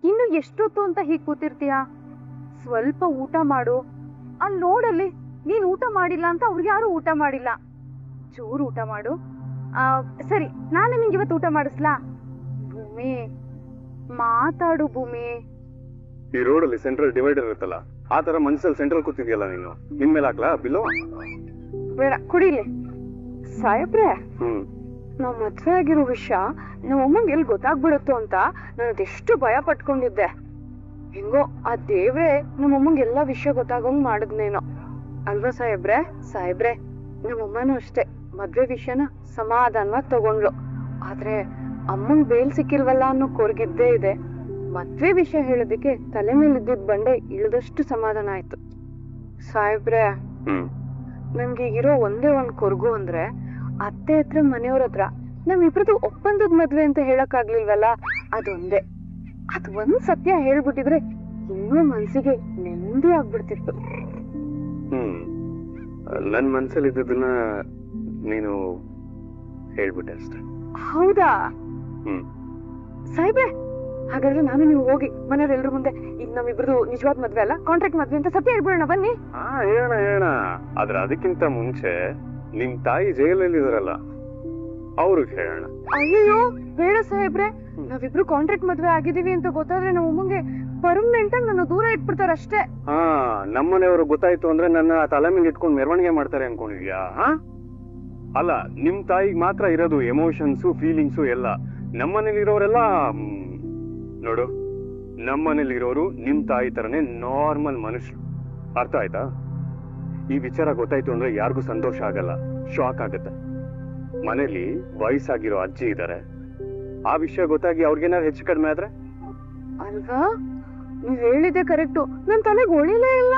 ಇನ್ನು ಎಷ್ಟೊತ್ತು ಅಂತ ಹೀಗೆ ಕೂತಿರ್ತೀಯ? ಸ್ವಲ್ಪ ಊಟ ಮಾಡು. ಅಲ್ಲಿ ನೋಡಲ್ಲಿ, ನೀನ್ ಊಟ ಮಾಡಿಲ್ಲ ಅಂತ ಅವ್ರಿಗೆ ಯಾರು ಊಟ ಮಾಡಿಲ್ಲ. ಚೂರು ಊಟ ಮಾಡು. ಸರಿ, ನಾನು ನಿಂಗೆ ಇವತ್ತು ಊಟ ಮಾಡಿಸ್ಲಾ? ಭೂಮಿ, ಮಾತಾಡು ಭೂಮಿ. ಈ ರೋಡಲ್ಲಿ ಸೆಂಟ್ರಲ್ ಡಿವೈಡರ್ ಇರುತ್ತಲ್ಲ, ಆ ತರ ಮನ್ಸಲ್ಲಿ ಸೆಂಟ್ರಲ್ ಕೂತಿದ್ಯಲ್ಲ ನೀನು. ನಿನ್ ಮೇಲೆ ಹಾಕ್ಲಾ ಬಿಲ್ಲು? ಬೇಡ, ಕುಡಿಲಿ. ಸಾಹೇಬ್ರೆ, ನಾವ್ ಮದ್ವೆ ಆಗಿರೋ ವಿಷಯ ನಮ್ಮ ಅಮ್ಮಂಗೆ ಎಲ್ಲಿ ಗೊತ್ತಾಗ್ಬಿಡುತ್ತೋ ಅಂತ ನಾನು ಅದೆಷ್ಟು ಭಯ ಪಟ್ಕೊಂಡಿದ್ದೆ. ಹೆಂಗೋ ಆ ದೇವ್ರೆ ನಮ್ಮಮ್ಮಂಗೆ ಎಲ್ಲಾ ವಿಷಯ ಗೊತ್ತಾಗಂಗ್ ಮಾಡಿದ್ನೇನೋ ಅಲ್ವಾ ಸಾಹೇಬ್ರೆ? ಸಾಹೇಬ್ರೆ, ನಮ್ಮಮ್ಮನೂ ಅಷ್ಟೇ ಮದ್ವೆ ವಿಷಯನ ಸಮಾಧಾನವಾಗಿ ತಗೊಂಡ್ಲು. ಆದ್ರೆ ಅಮ್ಮಂಗ್ ಬೇಲ್ ಸಿಕ್ಕಿಲ್ವಲ್ಲ ಅನ್ನೋ ಕೊರಗಿದ್ದೇ ಇದೆ. ಮದ್ವೆ ವಿಷಯ ಹೇಳೋದಕ್ಕೆ ತಲೆ ಮೇಲೆ ಇದ್ದಿದ್ ಬಂಡೆ ಇಳಿದಷ್ಟು ಸಮಾಧಾನ ಆಯ್ತು. ಸಾಹೇಬ್ರೆ, ನನ್ಗೆ ಇರೋ ಒಂದೇ ಒಂದ್ ಕೊರಗು ಅಂದ್ರೆ ಅತ್ತೆ ಹತ್ರ ಮನೆಯವ್ರ ಹತ್ರ ನಮ್ಮಿಬ್ರದ್ದು ಒಪ್ಪಂದದ ಮದ್ವೆ ಅಂತ ಹೇಳಕ್ ಆಗ್ಲಿಲ್ವಲ್ಲ, ಅದೊಂದೇ. ಅದ್ ಒಂದ್ ಸತ್ಯ ಹೇಳ್ಬಿಟ್ಟಿದ್ರೆ ಇನ್ನೂ ಮನ್ಸಿಗೆ ನೆಮ್ಮದಿ ಆಗ್ಬಿಡ್ತಿತ್ತು. ನನ್ ಮನ್ಸಲ್ಲಿ ಇದ್ದದನ್ನ ನೀನು ಹೇಳ್ಬಿಟ್ಟೆ ಅಷ್ಟೇ. ಹೌದಾ ಸಾಹೇಬ್ರೆ? ಹಾಗಾದ್ರೆ ನಾನು ನೀವು ಹೋಗಿ ಮನೆಯವ್ರೆಲ್ರ ಮುಂದೆ ಈಗ ನಮ್ಮಿಬ್ರದ್ದು ನಿಜವಾದ ಮದ್ವೆ ಅಲ್ಲ, ಕಾಂಟ್ರಾಕ್ಟ್ ಮದ್ವೆ ಅಂತ ಸತ್ಯ ಹೇಳ್ಬಿಡೋಣ ಬನ್ನಿ. ಹೇಳೋಣ. ಆದ್ರೆ ಅದಕ್ಕಿಂತ ಮುಂಚೆ ನಿಮ್ ತಾಯಿ ಜೈಲಲ್ಲಿ ಇದಾರಲ್ಲ, ಅವ್ರಿಗೆ ಹೇಳೋಣ. ಅಯ್ಯೋ ಬೇಡ ಸಾಹೇಬ್ರೆ, ನಾವಿಬ್ರು ಕಾಂಟ್ರಾಕ್ಟ್ ಮದ್ವೆ ಆಗಿದೀವಿ ಅಂತ ಗೊತ್ತಾದ್ರೆ ನಮ್ಮ ಅಮ್ಮಂಗೆ ಪರ್ಮನೆಂಟ್ ಆಗಿ ನನ್ನ ದೂರ ಇಟ್ಬಿಡ್ತಾರ ಅಷ್ಟೇ. ನಮ್ಮನೆಯವರು ಗೊತ್ತಾಯ್ತು ಅಂದ್ರೆ ನನ್ನ ತಲೆ ಮೇಲೆ ಇಟ್ಕೊಂಡು ಮೆರವಣಿಗೆ ಮಾಡ್ತಾರೆ ಅನ್ಕೊಂಡಿದ್ಯಾ? ಅಲ್ಲ, ನಿಮ್ ತಾಯಿಗೆ ಮಾತ್ರ ಇರೋದು ಎಮೋಷನ್ಸು ಫೀಲಿಂಗ್ಸು ಎಲ್ಲ. ನಮ್ಮನೇಲಿ ಇರೋರೆಲ್ಲ ನೋಡು, ನಮ್ಮನೇಲಿ ಇರೋರು ನಿಮ್ ತಾಯಿ ತರನೇ ನಾರ್ಮಲ್ ಮನುಷ್ಯರು. ಅರ್ಥ ಆಯ್ತಾ? ಈ ವಿಚಾರ ಗೊತ್ತಾಯ್ತು ಅಂದ್ರೆ ಯಾರಿಗೂ ಸಂತೋಷ ಆಗಲ್ಲ, ಶಾಕ್ ಆಗತ್ತೆ. ಮನೇಲಿ ವಯಸ್ಸಾಗಿರೋ ಅಜ್ಜಿ ಇದಾರೆ, ಆ ವಿಷಯ ಗೊತ್ತಾಗಿ ಅವ್ರಿಗೇನಾದ್ರು ಹೆಚ್ಚು ಕಡಿಮೆ ಆದ್ರೆ? ಅಲ್ವಾ, ನೀವ್ ಹೇಳಿದೆ ಕರೆಕ್ಟು, ನನ್ ತಲೆಗೆ ಹೊಳಿಲೇ ಇಲ್ಲ.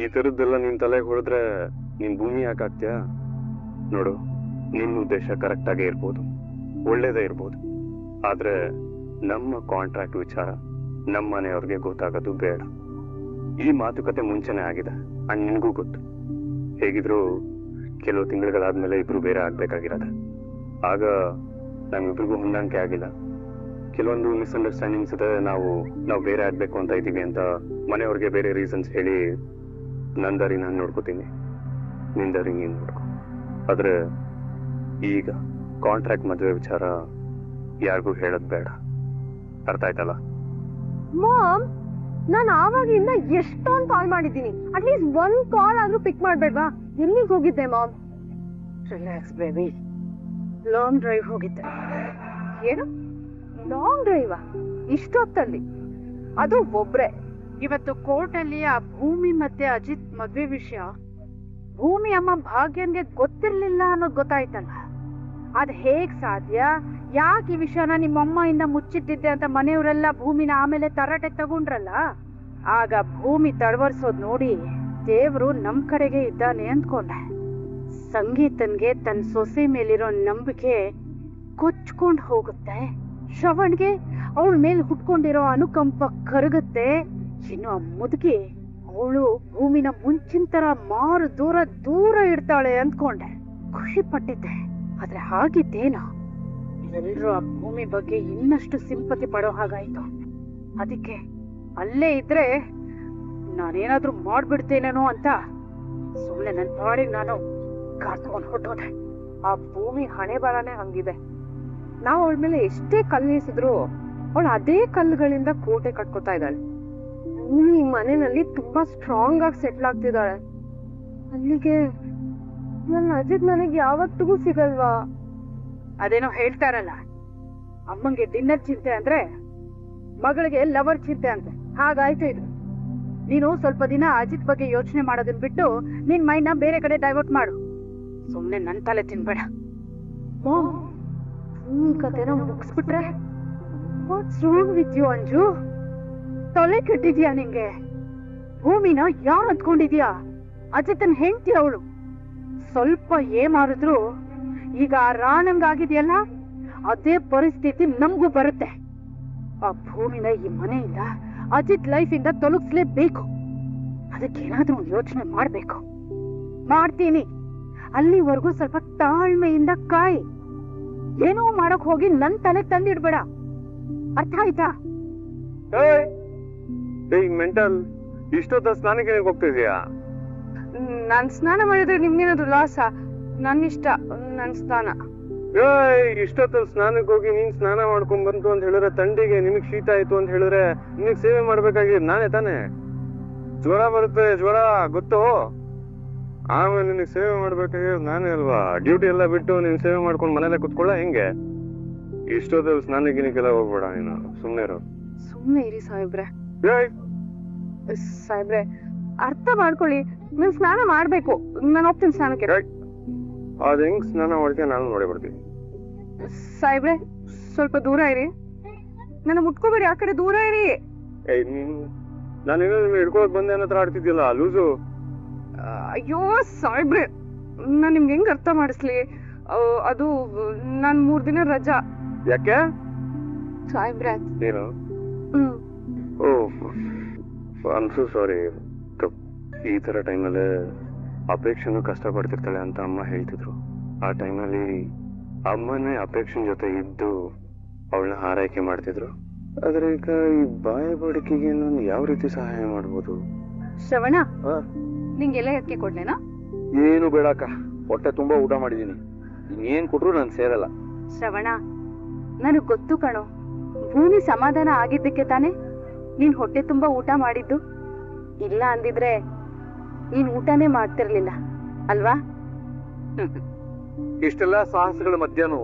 ಈ ತರದ್ದೆಲ್ಲ ನಿನ್ ತಲೆಗೆ ಹೊಡೆದ್ರೆ ನಿನ್ ಭೂಮಿ ಯಾಕಾಗ್ತ್ಯಾ? ನೋಡು, ನಿನ್ ಉದ್ದೇಶ ಕರೆಕ್ಟ್ ಆಗೇ ಇರ್ಬೋದು, ಒಳ್ಳೇದೇ ಇರ್ಬೋದು. ಆದ್ರೆ ನಮ್ಮ ಕಾಂಟ್ರಾಕ್ಟ್ ವಿಚಾರ ನಮ್ಮ ಮನೆಯವ್ರಿಗೆ ಗೊತ್ತಾಗೋದು ಬೇಡ. ಈ ಮಾತುಕತೆ ಮುಂಚೆನೆ ಆಗಿದೆ, ಅಂಡ್ ನಿನ್ಗೂ ಗೊತ್ತು. ಹೇಗಿದ್ರು ಕೆಲವು ತಿಂಗಳುಗಳಾದ್ಮೇಲೆ ಇಬ್ರು ಬೇರೆ ಆಗ್ಬೇಕಾಗಿರೋದೆ. ಆಗ ನಮ್ಮಿಬ್ರಿಗೂ ಹೊಂದಾಣಿಕೆ ಆಗಿಲ್ಲ. ಕೆಲವೊಂದು ಮಿಸ್ಅಂಡರ್ಸ್ಟ್ಯಾಂಡಿಂಗ್ಸ್ ಇದೆ. ನಾವು ಬೇರೆ ಆಗ್ಬೇಕು ಅಂತ ಇದ್ದೀವಿ ಅಂತ ಮನೆಯವ್ರಿಗೆ ಬೇರೆ ರೀಸನ್ಸ್ ಹೇಳಿ ನನ್ ದಾರಿ ನಾನು ನೋಡ್ಕೋತೀನಿ, ನಿನ್ ದಾರಿ ನೀನ್ ನೋಡ್ಕೊ. ಆದ್ರೆ ಈಗ ಕಾಂಟ್ರಾಕ್ಟ್ ಮದುವೆ ವಿಚಾರ ಯಾರಿಗೂ ಹೇಳೋದ್ ಬೇಡ. ಅರ್ಥ ಆಯ್ತಲ್ಲ? ಮಾಮ್, ನಾನು ಆವಾಗಿಂದ ಎಷ್ಟೊಂದು ಕಾಲ್ ಮಾಡಿದ್ದೀನಿ, ಅಟ್ಲೀಸ್ಟ್ ಒಂದ್ ಕಾಲ್ ಆದ್ರೂ ಪಿಕ್ ಮಾಡ್ಬೇಡ್ವಾ? ಎಲ್ಲಿಗೆ ಹೋಗಿದ್ದೆ mom? Relax baby, long drive ಹೋಗಿದ್ದೆ. ಏನು ಲಾಂಗ್ ಡ್ರೈವಾ? ಇಷ್ಟೊತ್ತಲ್ಲಿ? ಅದು ಒಬ್ರೆ? ಇವತ್ತು ಕೋರ್ಟ್ ಅಲ್ಲಿ ಆ ಭೂಮಿ ಮತ್ತೆ ಅಜಿತ್ ಮದ್ವೆ ವಿಷಯ ಭೂಮಿ ಅಮ್ಮ ಭಾಗ್ಯನ್ಗೆ ಗೊತ್ತಿರ್ಲಿಲ್ಲ ಅನ್ನೋದು ಗೊತ್ತಾಯ್ತಲ್ಲ. ಅದ್ ಹೇಗ್ ಸಾಧ್ಯ? ಯಾಕೆ ಈ ವಿಷಯನ ನಿಮ್ಮಮ್ಮ ಇಂದ ಮುಚ್ಚಿಟ್ಟಿದ್ದೆ ಅಂತ ಮನೆಯವರೆಲ್ಲ ಭೂಮಿನ ಆಮೇಲೆ ತರಾಟೆ ತಗೊಂಡ್ರಲ್ಲ. ಆಗ ಭೂಮಿ ತಡವರ್ಸೋದ್ ನೋಡಿ ದೇವ್ರು ನಮ್ ಕಡೆಗೆ ಇದ್ದಾನೆ ಅಂದ್ಕೊಂಡೆ. ಸಂಗೀತನ್ಗೆ ತನ್ನ ಸೊಸೆ ಮೇಲಿರೋ ನಂಬಿಕೆ ಕೊಚ್ಕೊಂಡ್ ಹೋಗುತ್ತೆ. ಶ್ರವಣ್ಗೆ ಅವಳ ಮೇಲೆ ಹುಟ್ಕೊಂಡಿರೋ ಅನುಕಂಪ ಕರಗುತ್ತೆ. ಇನ್ನು ಆ ಮುದುಕಿ ಅವಳು ಭೂಮಿನ ಮುಂಚಿನ ತರ ಮಾರು ದೂರ ದೂರ ಇಡ್ತಾಳೆ ಅಂದ್ಕೊಂಡೆ. ಖುಷಿ ಪಟ್ಟಿದ್ದೆ. ಆದ್ರೆ ಹಾಗಿದ್ದೇನೋ, ಎಲ್ರೂ ಆ ಭೂಮಿ ಬಗ್ಗೆ ಇನ್ನಷ್ಟು ಸಿಂಪತಿ ಪಡೋ ಹಾಗಾಯ್ತು. ಅದಕ್ಕೆ ಅಲ್ಲೇ ಇದ್ರೆ ನಾನೇನಾದ್ರೂ ಮಾಡ್ಬಿಡ್ತೇನೇನೋ ಅಂತ ಸುಮ್ನೆ ನನ್ನ ಪಾಡಿಗೆ ನಾನು ಕಾರ್ ತಗೊಂಡ್ ಹೊಟ್ಟೋದೆ. ಆ ಭೂಮಿ ಹಣೆ ಬರನೇ ಹಂಗಿದೆ. ನಾವು ಅವಳ ಮೇಲೆ ಎಷ್ಟೇ ಕಲ್ಲಿಸಿದ್ರು ಅವಳು ಅದೇ ಕಲ್ಲುಗಳಿಂದ ಕೋಟೆ ಕಟ್ಕೋತಾ ಇದ್ದಾಳೆ. ಈ ಮನೆಯಲ್ಲಿ ತುಂಬಾ ಸ್ಟ್ರಾಂಗ್ ಆಗಿ ಸೆಟ್ಲ್ ಆಗ್ತಿದ್ದಾಳೆ. ಅಲ್ಲಿಗೆ ನನ್ನ ಅಜಿತ್ ನನಗೆ ಯಾವತ್ತಿಗೂ ಸಿಗಲ್ವಾ? ಅದೇನೋ ಹೇಳ್ತಾರಲ್ಲ, ಅಮ್ಮಂಗೆ ಡಿನ್ನರ್ ಚಿಂತೆ ಅಂದ್ರೆ ಮಗಳಿಗೆ ಲವರ್ ಚಿಂತೆ ಅಂತೆ. ಹಾಗಾಯ್ತು ಇದು. ನೀನು ಸ್ವಲ್ಪ ದಿನ ಅಜಿತ್ ಬಗ್ಗೆ ಯೋಚನೆ ಮಾಡೋದನ್ನ ಬಿಟ್ಟು ನಿನ್ ಮೈಂಡ್ನ ಬೇರೆ ಕಡೆ ಡೈವರ್ಟ್ ಮಾಡು. ಸುಮ್ನೆ ನನ್ ತಲೆ ತಿನ್ಬೇಡ. ಈ ಕತೆನ ಮುಗಿಸ್ಬಿಟ್ರೆ what's wrong with you Anju? ತಲೆ ಕೆಟ್ಟಿದ್ಯಾ ನಿಂಗೆ? ಭೂಮಿನ ಯಾರು ಅಂದ್ಕೊಂಡಿದ್ಯಾ? ಅಜಿತನ್ ಹೆಂಡ್ತಿ ಅವಳು. ಸ್ವಲ್ಪ ಏಮಾರಿದ್ರು ಈಗ ರಾಣಂಗಾಗಿದೆಯಲ್ಲ, ಅದೇ ಪರಿಸ್ಥಿತಿ ನಮಗೂ ಬರುತ್ತೆ. ಆ ಭೂಮಿನ ಈ ಮನೆಯಿಂದ ಅಜಿತ್ ಲೈಫ್ ಇಂದ ತೊಲಗಿಸ್ಲೇಬೇಕು. ಅದಕ್ಕೇನಾದ್ರೂ ಯೋಚನೆ ಮಾಡ್ಬೇಕು. ಮಾಡ್ತೀನಿ. ಅಲ್ಲಿವರೆಗೂ ಸ್ವಲ್ಪ ತಾಳ್ಮೆಯಿಂದ ಕಾಯಿ. ಏನೋ ಮಾಡಕ್ ಹೋಗಿ ನನ್ ತಲೆಗೆ ತಂದಿಡ್ಬೇಡ. ಅರ್ಥ ಆಯ್ತಾ? ಏಯ್ ಮೆಂಟಲ್, ಇಷ್ಟೊತ್ತ ಸ್ನಾನಕ್ಕೆ ಹೋಗ್ತಿದ್ಯಾ? ನಾನ್ ಸ್ನಾನ ಮಾಡಿದ್ರೆ ನಿಮ್ಗೇನಾದ್ರು ಲಾಸ? ನನ್ ಇಷ್ಟ, ನನ್ ಸ್ನಾನ. ಇಷ್ಟೊತ್ತಲ್ಲಿ ಸ್ನಾನಕ್ಕೆ ಹೋಗಿ ನೀನ್ ಸ್ನಾನ ಮಾಡ್ಕೊಂಡ್ ಬಂತು ಅಂತ ಹೇಳಿದ್ರೆ ತಂಡಿಗೆ ನಿಮಗ್ ಶೀತ ಆಯ್ತು ಅಂತ ಹೇಳಿದ್ರೆ ನಿಮಗ್ ಸೇವೆ ಮಾಡ್ಬೇಕಾಗಿ ನಾನೇ ತಾನೆ? ಜ್ವರ ಬರುತ್ತೆ, ಜ್ವರ ಗೊತ್ತು. ಆಮೇಲೆ ನಿನಗ್ ಸೇವೆ ಮಾಡ್ಬೇಕಾಗಿ ನಾನೇ ಅಲ್ವಾ? ಡ್ಯೂಟಿ ಎಲ್ಲ ಬಿಟ್ಟು ನೀನ್ ಸೇವೆ ಮಾಡ್ಕೊಂಡು ಮನೇಲೆ ಕುತ್ಕೊಳ್ಳ ಹೆಂಗೆ? ಇಷ್ಟೊತ್ತಲ್ಲಿ ಸ್ನಾನಕ್ಕಿನಕ್ಕೆಲ್ಲ ಹೋಗ್ಬೇಡ ನೀನು, ಸುಮ್ನೆ ಇರು. ಸುಮ್ನೆ ಇರಿ ಸಾಹೇಬ್ರೆ. ಸಾಹೇಬ್ರೆ ಅರ್ಥ ಮಾಡ್ಕೊಳ್ಳಿ, ನಾನ್ ಸ್ನಾನ ಮಾಡ್ಬೇಕು. ನಾನು ಹೋಗ್ತೀನಿ ಸ್ನಾನಕ್ಕೆ. ಅದ್ ಹೆಂಗ್ ಸ್ನಾನ ಮಾಡ್ತೀಯ ನಾನು ನೋಡಿ ಬರ್ತೀನಿ. ಸಾಹೇಬ್ರೆ ಸ್ವಲ್ಪ ದೂರ ಇರಿ, ನನ್ನ ಮುಟ್ಕೋಬೇಡಿ, ಆ ಕಡೆ ದೂರ ಇರಿ. ನಾನು ಹಿಡ್ಕೊಳಕ್ ಬಂದೆ ಅನ್ನೋ ಹತ್ರ ಆಡ್ತಿದ್ಯಲ್ಲ ಲೂಸು. ಅಯ್ಯೋ ಸಾಹೇಬ್ರೆ, ನಾನ್ ನಿಮ್ಗೆ ಹೆಂಗ್ ಅರ್ಥ ಮಾಡಿಸ್ಲಿ? ಅದು ನಾನ್ 3 ದಿನ ರಜಾ. ಯಾಕೆ ಸಾಹೇಬ್ರೆ? ನೀನು ಐಮ್ ಸೋ ಸಾರಿ. ಈ ತರ ಟೈಮಲ್ಲಿ ಅಪೇಕ್ಷೆನೂ ಕಷ್ಟಪಡ್ತಿರ್ತಾಳೆ ಅಂತ ಅಮ್ಮ ಹೇಳ್ತಿದ್ರು. ಆ ಟೈಮಲ್ಲಿ ಅಮ್ಮನೇ ಅಪೇಕ್ಷನ್ ಜೊತೆ ಇದ್ದು ಅವಳನ್ನ ಆರೈಕೆ ಮಾಡ್ತಿದ್ರು. ಆದ್ರೆ ಈಗ ಈ ಬಾಯ ಬಡಿಕೆಗೆ ನಾನು ಯಾವ ರೀತಿ ಸಹಾಯ ಮಾಡ್ಬೋದು? ಶ್ರವಣ, ನಿಂಗೆಲ್ಲ ಎಕ್ಕೆ ಕೊಡ್ಲೇನಾ? ಏನು ಬೇಡಕ್ಕ, ಹೊಟ್ಟೆ ತುಂಬಾ ಊಟ ಮಾಡಿದೀನಿ. ಇನ್ನೇನ್ ಕೊಟ್ರು ನನ್ ಸೇರಲ್ಲ. ಶ್ರವಣ, ನನಗ್ ಗೊತ್ತು ಕಣೋ, ಭೂಮಿ ಸಮಾಧಾನ ಆಗಿದ್ದಕ್ಕೆ ತಾನೆ ನೀನ್ ಹೊಟ್ಟೆ ತುಂಬಾ ಊಟ ಮಾಡಿದ್ದು. ಇಲ್ಲ ಅಂದಿದ್ರೆ ನೀನ್ ಊಟನೇ ಮಾಡ್ತಿರ್ಲಿಲ್ಲ ಅಲ್ವಾ? ಇಷ್ಟೆಲ್ಲ ಸಾಹಸಗಳ ಮಧ್ಯಾಹ್ನ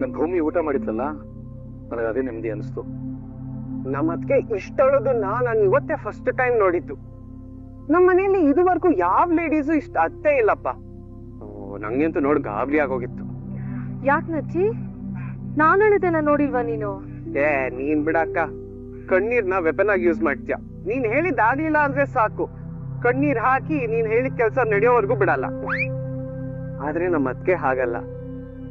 ನನ್ ಭೂಮಿ ಊಟ ಮಾಡಿದ್ಲಲ್ಲ, ನನಗೆ ಅದೇ ನೆಮ್ಮದಿ ಅನಿಸ್ತು. ನಮ್ಮ ಅದಕ್ಕೆ ಇಷ್ಟೊಳೋದನ್ನ ನಾನು ಇವತ್ತೇ ಫಸ್ಟ್ ಟೈಮ್ ನೋಡಿದ್ದು. ನಮ್ಮ ಮನೆಯಲ್ಲಿ ಇದುವರೆಗೂ ಯಾವ ಲೇಡೀಸು ಇಷ್ಟ ಅತ್ತೆ ಇಲ್ಲಪ್ಪ. ನಂಗಂತೂ ನೋಡಿ ಗಾಬರಿ ಆಗೋಗಿತ್ತು. ಯಾಕ್ ನಚ್ಚಿ, ನಾನು ಹೇಳಿದೆನ ನೋಡಿಲ್ವಾ ನೀನು? ನೀನ್ ಬಿಡಕ್ಕ, ಕಣ್ಣೀರ್ನ ವೆಪನ್ ಆಗಿ ಯೂಸ್ ಮಾಡ್ತೀಯ. ನೀನ್ ಹೇಳಿದ್ದಾಗ್ಲಿಲ್ಲ ಅಂದ್ರೆ ಸಾಕು, ಕಣ್ಣೀರ್ ಹಾಕಿ ನೀನ್ ಹೇಳಿದ ಕೆಲ್ಸ ನಡೆಯೋವರೆಗೂ ಬಿಡಲ್ಲ. ಆದ್ರೆ ನಮ್ಮ ಅತ್ತಿಗೆ ಹಾಗಲ್ಲ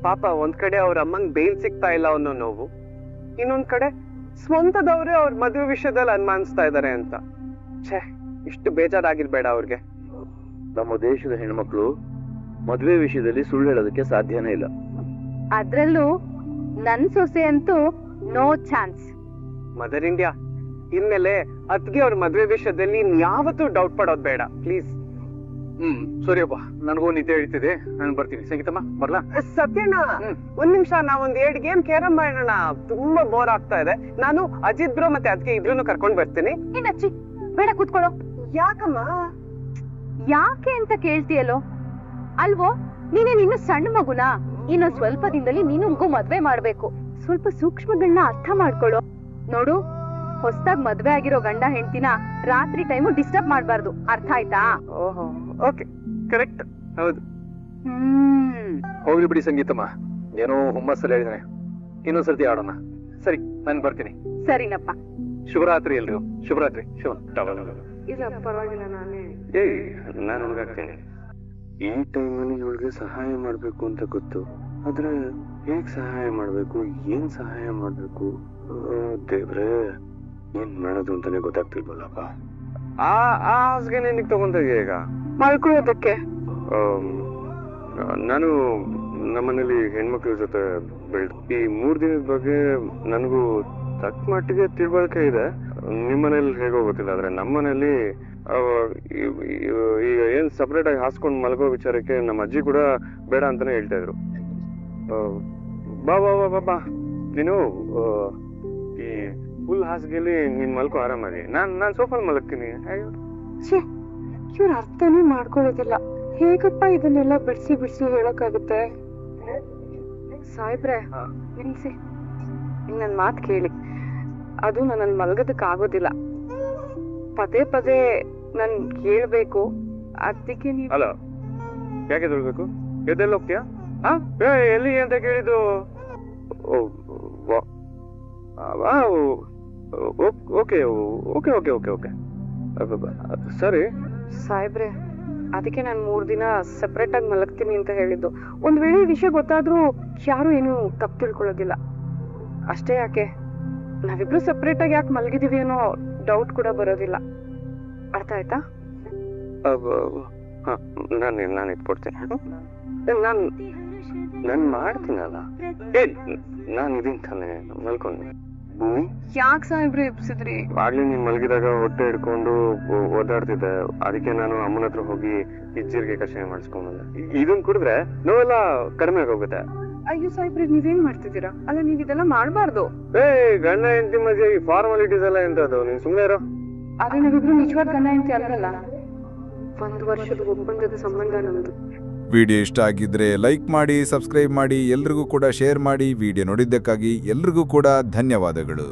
ಪಾಪ. ಒಂದ್ ಕಡೆ ಅವ್ರ ಅಮ್ಮಂಗ್ ಬೇಲ್ ಸಿಗ್ತಾ ಇಲ್ಲ ಅನ್ನೋ ನೋವು, ಇನ್ನೊಂದ್ ಕಡೆ ಸ್ವಂತದವ್ರೆ ಅವ್ರ ಮದುವೆ ವಿಷಯದಲ್ಲಿ ಅನುಮಾನಿಸ್ತಾ ಇದಾರೆ ಅಂತ. ಛೇ, ಇಷ್ಟು ಬೇಜಾರಾಗಿರ್ಬೇಡ ಅವ್ರಿಗೆ. ನಮ್ಮ ದೇಶದ ಹೆಣ್ಮಕ್ಳು ಮದ್ವೆ ವಿಷಯದಲ್ಲಿ ಸುಳ್ಳು ಹೇಳೋದಕ್ಕೆ ಸಾಧ್ಯನೇ ಇಲ್ಲ. ಅದ್ರಲ್ಲೂ ನನ್ ಸೊಸೆ ಅಂತೂ ನೋ ಚಾನ್ಸ್. ಮದರ್ ಇಂಡಿಯಾ, ಇನ್ಮೇಲೆ ಅದ್ಗೆ ಅವ್ರ ಮದ್ವೆ ವಿಷಯದಲ್ಲಿ ಯಾವತ್ತೂ ಡೌಟ್ ಪಡೋದ್ ಬೇಡ ಪ್ಲೀಸ್. ಸರಿಯಪ್ಪ, ನನಗೂ ನಿದ್ದೆ ಹೇಳ್ತಿದೆ, ನಾನು ಬರ್ತೀನಿ. ಸಂಗೀತಮ್ಮ ಬರ್ಲಾ? ಸತ್ಯಣ್ಣ, ಒಂದ್ ನಿಮಿಷ, ನಾವೊಂದ್ 2 ಗೇಮ್ ಕೇರಂ ಮಾಡೋಣ. ತುಂಬಾ ಬೋರ್ ಆಗ್ತಾ ಇದೆ. ನಾನು ಅಜಿತ್ ಬ್ರೋ ಮತ್ತೆ ಅದ್ಗೆ ಇಬ್ರು ಕರ್ಕೊಂಡ್ ಬರ್ತೀನಿ. ನಚ್ಚಿ ಬೇಡ, ಕೂತ್ಕೊಳ್ಳೋ. ಯಾಕಮ್ಮ? ಯಾಕೆ ಅಂತ ಕೇಳ್ತೀಯಲ್ಲೋ? ಅಲ್ವೋ, ನೀನೇನ್ ಇನ್ನು ಸಣ್ಣ ಮಗುನಾ? ಇನ್ನೊಂದ್ ಸ್ವಲ್ಪ ದಿನದಲ್ಲಿ ನೀನು ಮದ್ವೆ ಮಾಡ್ಬೇಕು. ಸ್ವಲ್ಪ ಸೂಕ್ಷ್ಮಗಳನ್ನ ಅರ್ಥ ಮಾಡ್ಕೊಳ್ಳೋ. ನೋಡು, ಹೊಸದಾಗ್ ಮದ್ವೆ ಆಗಿರೋ ಗಂಡ ಹೆಂಡ್ತಿನ ರಾತ್ರಿ ಟೈಮು ಡಿಸ್ಟರ್ಬ್ ಮಾಡ್ಬಾರ್ದು, ಅರ್ಥ ಆಯ್ತಾ? ಓಹೋ, ಓಕೆ, ಕರೆಕ್ಟ್, ಹೌದು. ಹೋಗ್ಲಿ ಬಿಡಿ ಸಂಗೀತಮ್ಮ, ಏನೋ ಹುಮ್ಮಸ್ಸಲ್ಲಿ ಹೇಳಿದಾನೆ. ಇನ್ನೊಂದ್ಸರ್ತಿ ಆಡೋಣ. ಸರಿ, ನಾನು ಬರ್ತೀನಿ. ಸರಿನಪ್ಪ. ಶುಭರಾತ್ರಿ ಎಲ್ರಿಗೂ. ಶುಭರಾತ್ರಿ. ಇಲ್ಲ ಪರವಾಗಿಲ್ಲ, ನಾನೇ. ನಾನು ಹೋಗಾಗ್ತೇನೆ. ಈ ಟೈಮಲ್ಲಿ ಇವಳಿಗೆ ಸಹಾಯ ಮಾಡ್ಬೇಕು ಅಂತ ಗೊತ್ತು, ಆದ್ರೆ ಹೇಗ್ ಸಹಾಯ ಮಾಡ್ಬೇಕು, ಏನ್ ಸಹಾಯ ಮಾಡ್ಬೇಕು, ದೇವ್ರೆ ಏನ್ ಮಾಡೋದು ಅಂತಾನೆ ಗೊತ್ತಾಗ್ತಿಲ್ವಲ್ಲಪ್ಪ. ಆ ಹಾಸ್ಗೆ ನಿನಗ್ ತಗೊಂಡಿದ್ಯಾ ಈಗ ಮಲ್ಕೊಳ್ಳೋದಕ್ಕೆ? ನಾನು ನಮ್ಮನೇಲಿ ಹೆಣ್ಮಕ್ಳ ಜೊತೆ ಬೆಳ್ದು ಈ 3 ದಿನದ ಬಗ್ಗೆ ನನಗೂ ತಕ್ಕ ಮಟ್ಟಿಗೆ ತಿಳುವಳಿಕೆ ಇದೆ. ನಿಮ್ಮನೇಲಿ ಹೇಗೋ ಗೊತ್ತಿಲ್ಲ, ಆದ್ರೆ ನಮ್ಮನೇಲಿ ಈಗ ಏನ್ ಸಪರೇಟ್ ಆಗಿ ಹಾಸ್ಕೊಂಡ್ ಮಲಗೋ ವಿಚಾರಕ್ಕೆ ನಮ್ಮ ಅಜ್ಜಿ ಕೂಡ ಬೇಡ ಅಂತಾನೆ ಹೇಳ್ತಾ ಇದ್ರು. ಬಾ ಬಾ ಬಾ ಬಾ ಬಾ, ನೀನು ಈ ಫುಲ್ ಹಾಸಿಗೆಲಿ ನೀನ್ ಮಲ್ಕೋ ಆರಾಮಾಗಿ. ನಾನ್ ಸೋಫಾಲ್ ಮಲಗ್ತೀನಿ. ಇವ್ರ ಅರ್ಥನೇ ಮಾಡ್ಕೊಳ್ಳೋದಿಲ್ಲ. ಹೇಗಪ್ಪ ಇದನ್ನೆಲ್ಲ ಬಿಡ್ಸಿ ಹೇಳಕ್ಕಾಗುತ್ತೆ? ಸಾಹೇಬ್ರೆ ನಿಲ್ಸಿ, ನನ್ ಮಾತ್ ಕೇಳಿ. ಅದು ನನ್ನಲ್ಲಿ ಮಲ್ಗೋದಕ್ ಆಗೋದಿಲ್ಲ. ಪದೇ ಪದೇ ನನ್ ಕೇಳ್ಬೇಕು, ಅದಕ್ಕೆ ನೀವು. ಅಲ್ಲ, ಯಾಕೆ ತೊಳ್ಬೇಕು? ಎದ್ದೆಲ್ಲ ಹೋಗ್ತೀಯಾ? ಎಲ್ಲಿ ಅಂತ ಕೇಳಿದ್ದು? Okay okay okay okay okay ಸರಿ. ಸಾಹೇಬ್ರೆ, ಅದಕ್ಕೆ ನಾನು 3 ದಿನ ಸೆಪರೇಟ್ ಆಗಿ ಮಲಗ್ತೀನಿ ಅಂತ ಹೇಳಿದ್ದು. ಒಂದ್ ವೇಳೆ ವಿಷಯ ಗೊತ್ತಾದ್ರೂ ಯಾರು ಏನು ತಪ್ಪು ತಿಳ್ಕೊಳ್ಳೋದಿಲ್ಲ. ಅಷ್ಟೇ ಯಾಕೆ, ನಾವಿಬ್ರು ಸೆಪರೇಟ್ ಆಗಿ ಯಾಕೆ ಮಲಗಿದೀವಿ ಅನ್ನೋ ಡೌಟ್ ಕೂಡ ಬರೋದಿಲ್ಲ. ಅರ್ಥ ಆಯ್ತಾ? ನಾನು ಇಟ್ಕೊಡ್ತೀನಿ. ನಾನು ಮಾಡ್ತೀನಲ್ಲ, ನಾನು ಇದೀನಿ ತಾನೆ, ಮಲ್ಕೊಂಡು. ಭೂಮಿ ಯಾಕೆ ಸಾಹೇಬ್ರೆ ಎಬ್ಸಿದ್ರಿ? ಆಗ್ಲೇ ನೀನ್ ಮಲಗಿದಾಗ ಹೊಟ್ಟೆ ಹಿಡ್ಕೊಂಡು ಓದಾಡ್ತಿದ್ದೆ, ಅದಕ್ಕೆ ನಾನು ಅಮ್ಮನ ಹತ್ರ ಹೋಗಿ ಜೀರಿಗೆ ಕಷಾಯ ಮಾಡಿಸ್ಕೊಂಡ್ಬಂದೆ. ಇದನ್ ಕುಡಿದ್ರೆ ನೋವೆಲ್ಲ ಕಡಿಮೆ ಆಗೋಗುತ್ತೆ. ಅಯ್ಯೋ ಸಾಹೇಬ್ರೆ ನೀವೇನ್ ಮಾಡ್ತಿದ್ದೀರಾ? ಅಲ್ಲ ನೀವ್ ಇದೆಲ್ಲ ಮಾಡ್ಬಾರ್ದು. ಗಂಡ ಹೆಂಡತಿ ಮಧ್ಯೆ ಈ ಫಾರ್ಮಾಲಿಟೀಸ್ ಎಲ್ಲ ಎಂತದ್ದು, ನೀನ್ ಸುಮ್ನೆ ಇರೋ. ಆದ್ರೆ ನಾವಿಬ್ರು ನಿಜವಾದ ಗಂಡ ಹೆಂಡತಿ ಅಲ್ವಲ್ಲ, 1 ವರ್ಷದ ಒಪ್ಪಂದದ ಸಂಬಂಧ ನಮ್ದು. ವಿಡಿಯೋ ಇಷ್ಟ ಆಗಿದ್ರೆ ಲೈಕ್ ಮಾಡಿ, ಸಬ್ಸ್ಕ್ರೈಬ್ ಮಾಡಿ, ಎಲ್ರಿಗೂ ಕೂಡ ಶೇರ್ ಮಾಡಿ. ವಿಡಿಯೋ ನೋಡಿದ್ದಕ್ಕಾಗಿ ಎಲ್ರಿಗೂ ಕೂಡ ಧನ್ಯವಾದಗಳು.